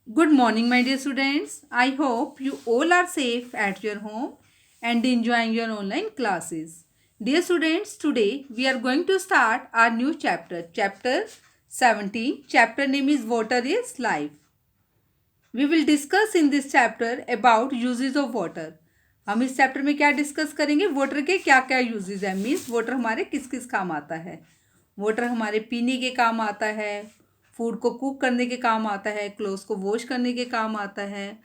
Good morning, my dear students. I hope you all are safe at your home and enjoying your online classes. Dear students, today we are going to start our new chapter 17. Chapter name is Water is Life. We will discuss in this chapter about uses of water. हम इस chapter में क्या discuss करेंगे, water के क्या क्या uses है, means water हमारे किस किस काम आता है। वाटर हमारे पीने के काम आता है, फूड को कुक करने के काम आता है, क्लोथ्स को वॉश करने के काम आता है,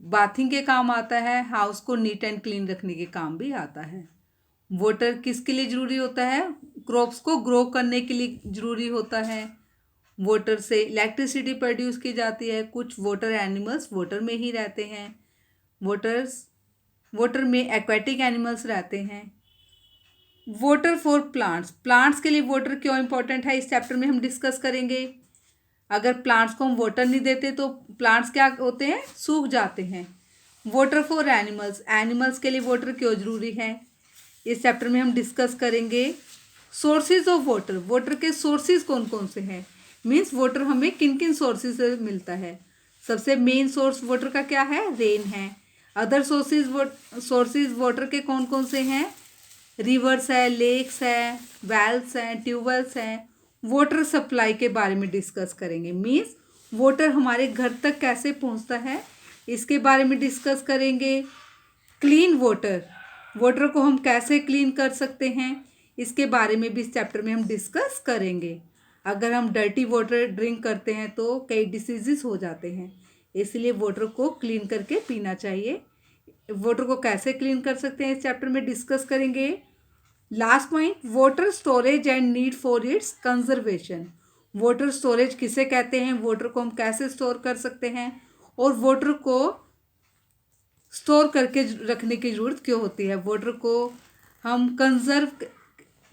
बाथिंग के काम आता है, हाउस को नीट एंड क्लीन रखने के काम भी आता है। वाटर किसके लिए ज़रूरी होता है, क्रॉप्स को ग्रो करने के लिए ज़रूरी होता है। वाटर से इलेक्ट्रिसिटी प्रोड्यूस की जाती है। कुछ वाटर एनिमल्स वाटर में ही रहते हैं। वाटर में एक्वेटिक एनिमल्स रहते हैं। वाटर फॉर प्लांट्स, प्लांट्स के लिए वाटर क्यों इंपॉर्टेंट है, इस चैप्टर में हम डिस्कस करेंगे। अगर प्लांट्स को हम वाटर नहीं देते तो प्लांट्स क्या होते हैं, सूख जाते हैं। वाटर फॉर एनिमल्स, एनिमल्स के लिए वाटर क्यों ज़रूरी है, इस चैप्टर में हम डिस्कस करेंगे। सोर्सेज ऑफ वाटर, वाटर के सोर्सेज कौन कौन से हैं, मीन्स वाटर हमें किन किन सोर्सेज से मिलता है। सबसे मेन सोर्स वाटर का क्या है, रेन है। अदर सोर्सेज वाटर के कौन कौन से हैं, रिवर्स है, लेक्स है, वेल्स हैं, ट्यूबवेल्स हैं। वाटर सप्लाई के बारे में डिस्कस करेंगे, मीन्स वाटर हमारे घर तक कैसे पहुंचता है, इसके बारे में डिस्कस करेंगे। क्लीन वाटर, वाटर को हम कैसे क्लीन कर सकते हैं, इसके बारे में भी इस चैप्टर में हम डिस्कस करेंगे। अगर हम डर्टी वाटर ड्रिंक करते हैं तो कई डिसीजेस हो जाते हैं, इसलिए वाटर को क्लीन करके पीना चाहिए। वाटर को कैसे क्लीन कर सकते हैं, इस चैप्टर में डिस्कस करेंगे। Last point, water storage and need for its conservation, water storage किसे कहते हैं, वाटर को हम कैसे स्टोर कर सकते हैं, और वाटर को स्टोर करके रखने की ज़रूरत क्यों होती है, वाटर को हम कंजर्व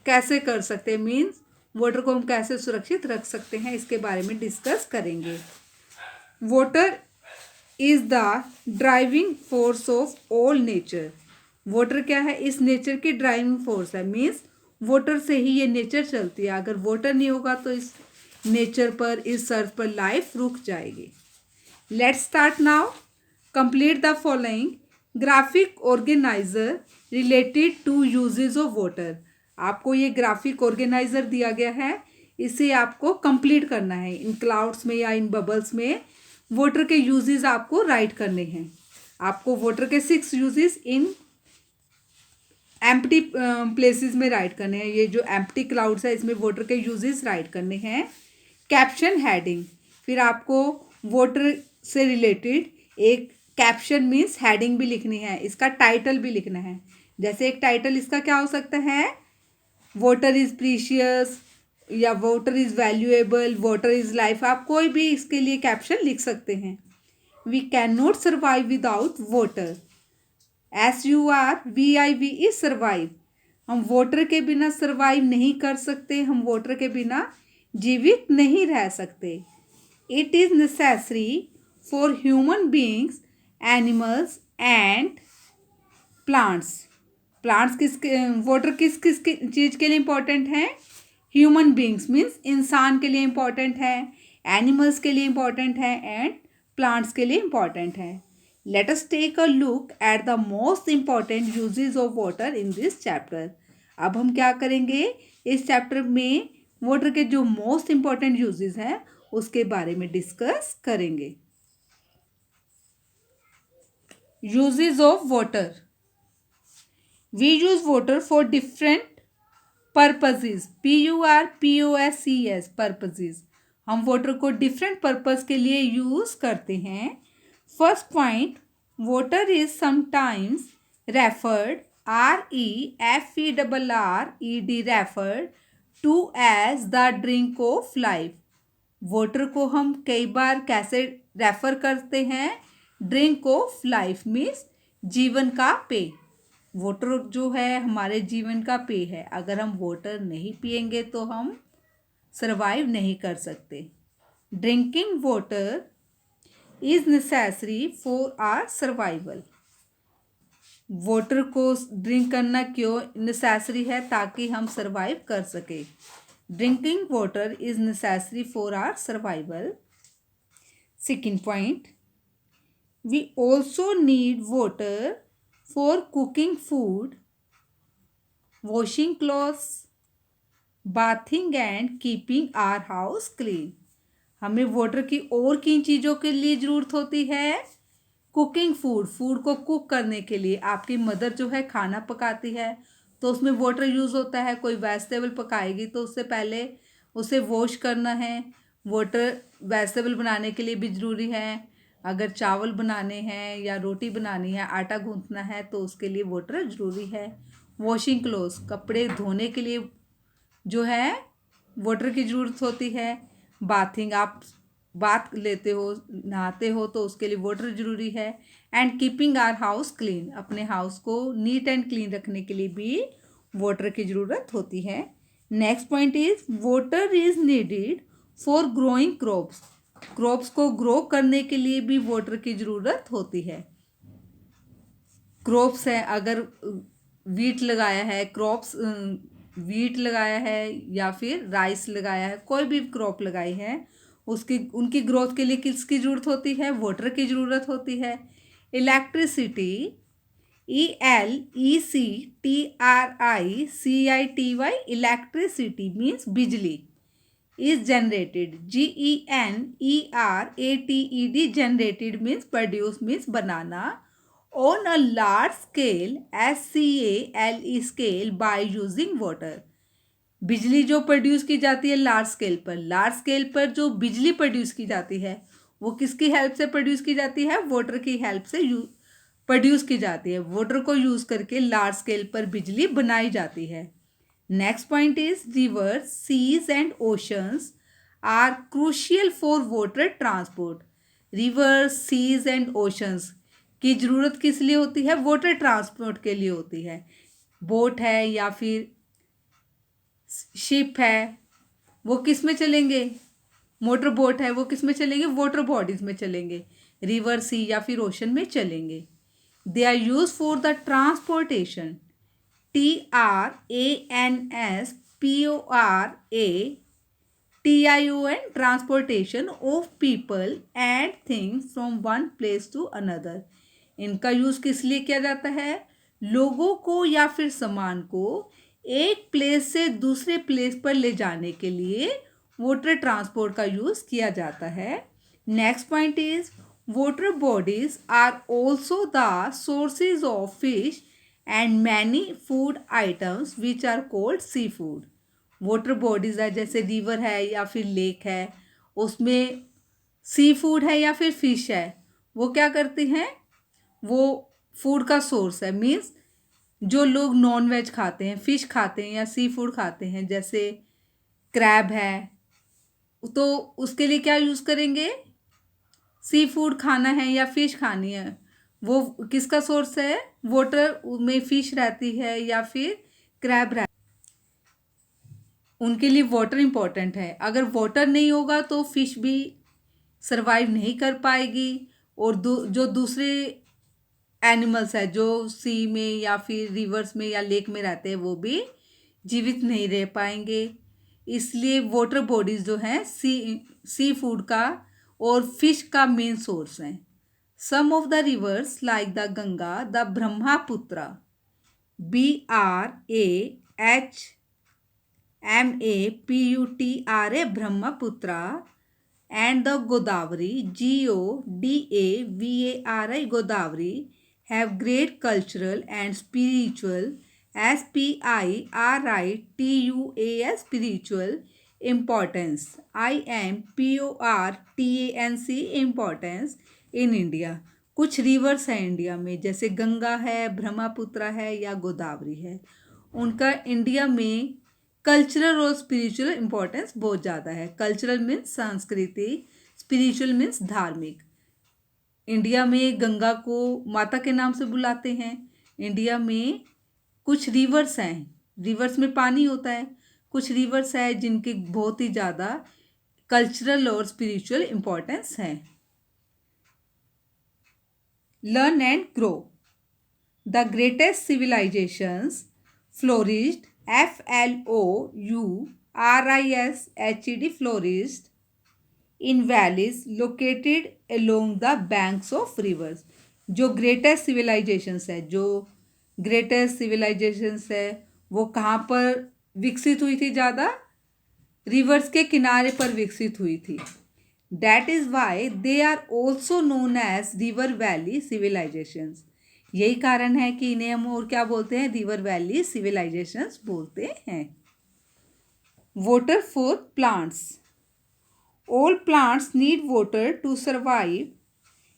कैसे कर सकते हैं, मीन्स वाटर को हम कैसे सुरक्षित रख सकते हैं, इसके बारे में डिस्कस करेंगे। Water is the driving force of all nature, water क्या है, इस नेचर की ड्राइविंग फोर्स है, मीन्स वाटर से ही ये नेचर चलती है। अगर वाटर नहीं होगा तो इस नेचर पर, इस अर्थ पर लाइफ रुक जाएगी। Let's start now. Complete the following graphic organizer related to uses of water, आपको ये ग्राफिक ऑर्गेनाइजर दिया गया है, इसे आपको कंप्लीट करना है। इन क्लाउड्स में या इन बबल्स में वाटर के यूजेस आपको राइट करने हैं। आपको वाटर के 6 यूजेस इन एम्प्टी प्लेसेस में राइट करने हैं। ये जो एम्प्टी क्लाउड्स है इसमें वाटर के यूजेस राइट करने हैं। कैप्शन हेडिंग, फिर आपको वाटर से रिलेटेड एक कैप्शन मीन्स हेडिंग भी लिखनी है, इसका टाइटल भी लिखना है। जैसे एक टाइटल इसका क्या हो सकता है, वाटर इज़ प्रीशियस या water is valuable, water is life, आप कोई भी इसके लिए कैप्शन लिख सकते हैं। We can not survive without water, SURVIV is survive, हम वाटर के बिना सर्वाइव नहीं कर सकते, हम वाटर के बिना जीवित नहीं रह सकते। It is necessary for human beings, animals and plants, plants water किस किस चीज़ के लिए इम्पोर्टेंट है, ह्यूमन बींग्स मीन्स इंसान के लिए इम्पोर्टेंट है, एनिमल्स के लिए इम्पोर्टेंट है, एंड प्लांट्स के लिए इम्पोर्टेंट है। Let us take a look at the most important uses of water in this chapter. अब हम क्या करेंगे, इस चैप्टर में वाटर के जो मोस्ट इम्पॉर्टेंट यूजेस हैं उसके बारे में डिस्कस करेंगे। Uses of water, we use water for different purposes, PURPOSES purposes, हम वाटर को डिफरेंट पर्पज के लिए यूज करते हैं। First point, water is sometimes referred, REFERRED, referred to as the drink of life, water को हम कई बार कैसे रेफर करते हैं, ड्रिंक ऑफ लाइफ मीन्स जीवन का पेय। वाटर जो है हमारे जीवन का पेय है, अगर हम वाटर नहीं पिएंगे तो हम सरवाइव नहीं कर सकते। Drinking water is necessary for our survival, water को ड्रिंक करना क्यों नेसेसरी है, ताकि हम सर्वाइव कर सके। Drinking water is necessary for our survival. Second point, we also need water for cooking food, washing clothes, bathing and keeping our house clean. हमें water की और किन चीज़ों के लिए ज़रूरत होती है? कुकिंग फूड को कुक करने के लिए। आपकी मदर जो है खाना पकाती है तो उसमें वाटर यूज़ होता है। कोई वेजिटेबल पकाएगी तो उससे पहले उसे वॉश करना है। वाटर वेजिटेबल बनाने के लिए भी ज़रूरी है। अगर चावल बनाने हैं या रोटी बनानी है, आटा गूंथना है तो उसके लिए वाटर ज़रूरी है। वॉशिंग क्लोथ्स, कपड़े धोने के लिए जो है वाटर की ज़रूरत होती है। बाथिंग, आप बाथ लेते हो, नहाते हो तो उसके लिए वाटर ज़रूरी है। And keeping our house clean, अपने हाउस को नीट एंड क्लीन रखने के लिए भी वाटर की ज़रूरत होती है। Next point is water is needed for growing crops, crops को ग्रो करने के लिए भी वाटर की ज़रूरत होती है। क्रॉप्स है, अगर वीट लगाया है, वीट लगाया है या फिर राइस लगाया है, कोई भी क्रॉप लगाई है, उनकी ग्रोथ के लिए किसकी ज़रूरत होती है? वाटर की ज़रूरत होती है। इलेक्ट्रिसिटी, ELECTRICITY, इलेक्ट्रिसिटी मीन्स बिजली, is generated, GENERATED, generated means produce means banana, on a large scale, SCALE scale, by using water. बिजली जो प्रोड्यूस की जाती है लार्ज स्केल पर जो बिजली प्रोड्यूस की जाती है वो किसकी हेल्प से प्रोड्यूस की जाती है? वाटर की हेल्प से प्रोड्यूस की जाती है। वाटर को यूज़ करके लार्ज स्केल पर बिजली बनाई जाती है। Next point is rivers, seas and oceans are crucial for water transport. Rivers, seas and oceans की ज़रूरत किस लिए होती है? वाटर ट्रांसपोर्ट के लिए होती है। बोट है या फिर शिप है, वो किस में चलेंगे? मोटर बोट है, वो किस में चलेंगे? वाटर बॉडीज में चलेंगे, रिवर, सी या फिर ओशन में चलेंगे। They are use for the transportation, TRANSPORATION, transportation of people and things from one place to another. इनका यूज़ किस लिए किया जाता है? लोगों को या फिर सामान को एक प्लेस से दूसरे प्लेस पर ले जाने के लिए वाटर ट्रांसपोर्ट का यूज़ किया जाता है। Next point is water bodies are also the sources of fish and many food items which are called seafood. Water bodies है, जैसे रिवर है या फिर लेक है, उसमें सी फूड है या फिर फिश है, वो क्या करती हैं? वो फूड का सोर्स है। मीन्स जो लोग नॉन वेज खाते हैं, फिश खाते हैं या सी फूड खाते हैं, जैसे क्रैब है, तो उसके लिए क्या यूज़ करेंगे? सी फूड खाना है या फिश खानी है, वो किसका सोर्स है? वाटर में फिश रहती है या फिर क्रैब रहता है, उनके लिए वाटर इम्पोर्टेंट है। अगर वाटर नहीं होगा तो फिश भी सरवाइव नहीं कर पाएगी और जो दूसरे एनिमल्स है जो सी में या फिर रिवर्स में या लेक में रहते हैं वो भी जीवित नहीं रह पाएंगे। इसलिए वाटर बॉडीज जो हैं सी फूड का और फिश का मेन सोर्स हैं। Some of the rivers like the Ganga, the Brahmaputra, BRAHMAPUTRA, Brahmaputra, and the Godavari, GODAVARI, Godavari, have great cultural and spiritual, SPIRITUAS, spiritual importance, IMPORTANC, importance in India. कुछ reverse हैं India में, जैसे गंगा है, ब्रह्मपुत्र है या गोदावरी है, उनका इंडिया में कल्चरल और स्पिरिचुअल इम्पोर्टेंस बहुत ज़्यादा है। कल्चरल मीन्स संस्कृति, स्पिरिचुअल मीन्स धार्मिक। इंडिया में गंगा को माता के नाम से बुलाते हैं। इंडिया में कुछ रिवर्स हैं, रिवर्स में पानी होता है, कुछ रिवर्स है जिनके बहुत ही ज़्यादा कल्चरल और स्पिरिचुअल इम्पोर्टेंस है। Learn and grow, the greatest civilizations flourished, FLOURISHED, flourished in valleys located along the banks of rivers. जो ग्रेटेस्ट सिविलाइजेशंस है, वो कहाँ पर विकसित हुई थी? ज़्यादा रिवर्स के किनारे पर विकसित हुई थी। That is why they are also known as river valley civilizations। यही कारण है कि इन्हें हम और क्या बोलते हैं? रिवर वैली सिविलाइजेशंस बोलते हैं। Water for plants. All plants need water to survive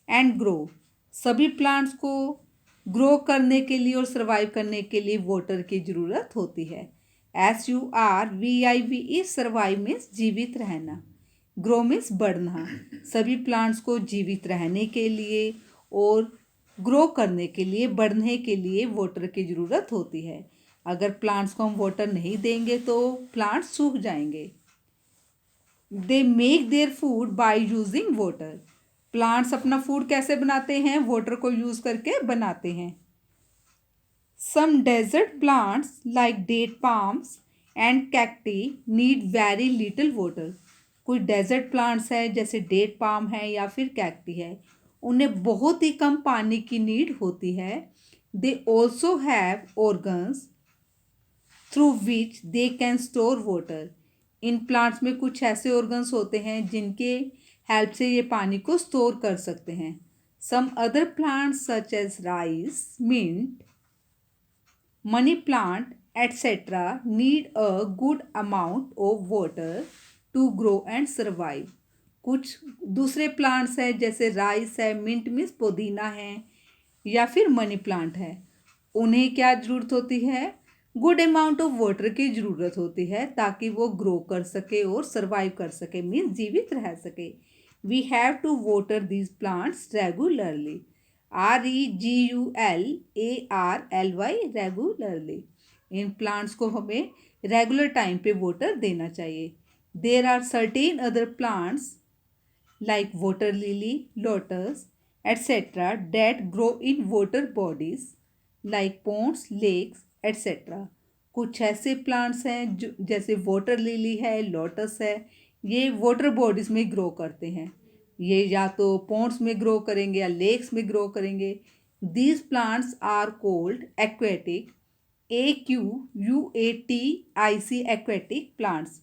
and grow. सभी प्लांट्स को ग्रो करने के लिए और सर्वाइव करने के लिए वाटर की ज़रूरत होती है। SURVIVE सर्वाइव मीन्स जीवित रहना, ग्रो मीन्स बढ़ना। सभी प्लांट्स को जीवित रहने के लिए और ग्रो करने के लिए, बढ़ने के लिए वाटर की ज़रूरत होती है। अगर प्लांट्स को हम वाटर नहीं देंगे तो प्लांट्स सूख जाएंगे। They make their food by using water. Plants अपना फूड कैसे बनाते हैं? वाटर को यूज़ करके बनाते हैं। Some desert plants like date palms and cacti need very little water. कोई डेजर्ट प्लांट्स है जैसे डेट पाम है या फिर कैक्टी है, उन्हें बहुत ही कम पानी की नीड होती है। They also have organs through which they can store water. In plants में कुछ ऐसे ऑर्गन्स होते हैं जिनके हेल्प से ये पानी को स्टोर कर सकते हैं। Some other plants such as rice, mint, money plant etcetera need a good amount of water to grow and survive. कुछ दूसरे प्लांट्स हैं जैसे राइस है, मिंट मीन्स पुदीना है, या फिर मनी प्लांट है, उन्हें क्या ज़रूरत होती है? गुड अमाउंट ऑफ वाटर की ज़रूरत होती है ताकि वो ग्रो कर सके और सर्वाइव कर सके, मीन्स जीवित रह सके। We have to water these plants regularly, REGULARLY, regularly. इन प्लांट्स को हमें रेगुलर टाइम पे वाटर देना चाहिए। There are certain other plants like water lily, lotus, etc. that grow in water bodies like ponds, lakes, etc. कुछ ऐसे plants हैं जो जैसे वाटर लिली है, लोटस है, ये वाटर बॉडीज में ग्रो करते हैं। ये या तो पॉन्ड्स में ग्रो करेंगे या लेक्स में ग्रो करेंगे। These plants are called aquatic, AQUATIC aquatic plants.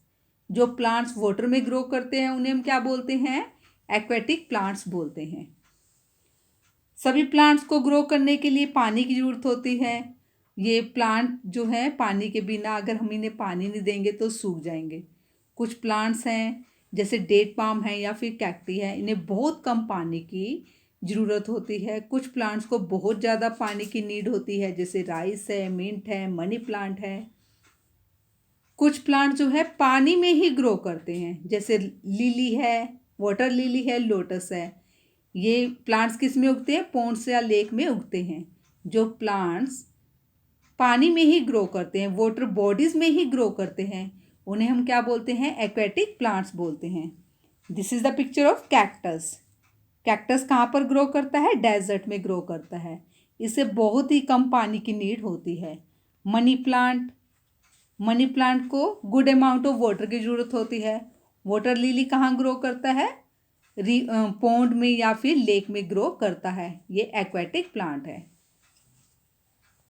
जो प्लांट्स वाटर में ग्रो करते हैं उन्हें हम क्या बोलते हैं? एक्वेटिक प्लांट्स बोलते हैं। सभी प्लांट्स को ग्रो करने के लिए पानी की ज़रूरत होती है। ये प्लांट जो है पानी के बिना अगर हम इन्हें पानी नहीं देंगे तो सूख जाएंगे। कुछ प्लांट्स हैं जैसे डेट पाम है या फिर कैक्टी है, इन्हें बहुत कम पानी की ज़रूरत होती है। कुछ प्लांट्स को बहुत ज़्यादा पानी की नीड होती है जैसे राइस है, मिंट है, मनी प्लांट है। कुछ प्लांट जो है पानी में ही ग्रो करते हैं जैसे लिली है, वाटर लिली है, लोटस है। ये प्लांट्स किस में उगते हैं? पॉन्ड्स या लेक में उगते हैं। जो प्लांट्स पानी में ही ग्रो करते हैं, वाटर बॉडीज में ही ग्रो करते हैं, उन्हें हम क्या बोलते हैं? एक्वेटिक प्लांट्स बोलते हैं। This is the picture of cactus. Cactus कहाँ पर ग्रो करता है? डेजर्ट में ग्रो करता है। इसे बहुत ही कम पानी की नीड होती है। मनी प्लांट को गुड अमाउंट ऑफ वाटर की ज़रूरत होती है। वाटर लिली कहाँ ग्रो करता है? पॉन्ड में या फिर लेक में ग्रो करता है। ये एक्वेटिक प्लांट है।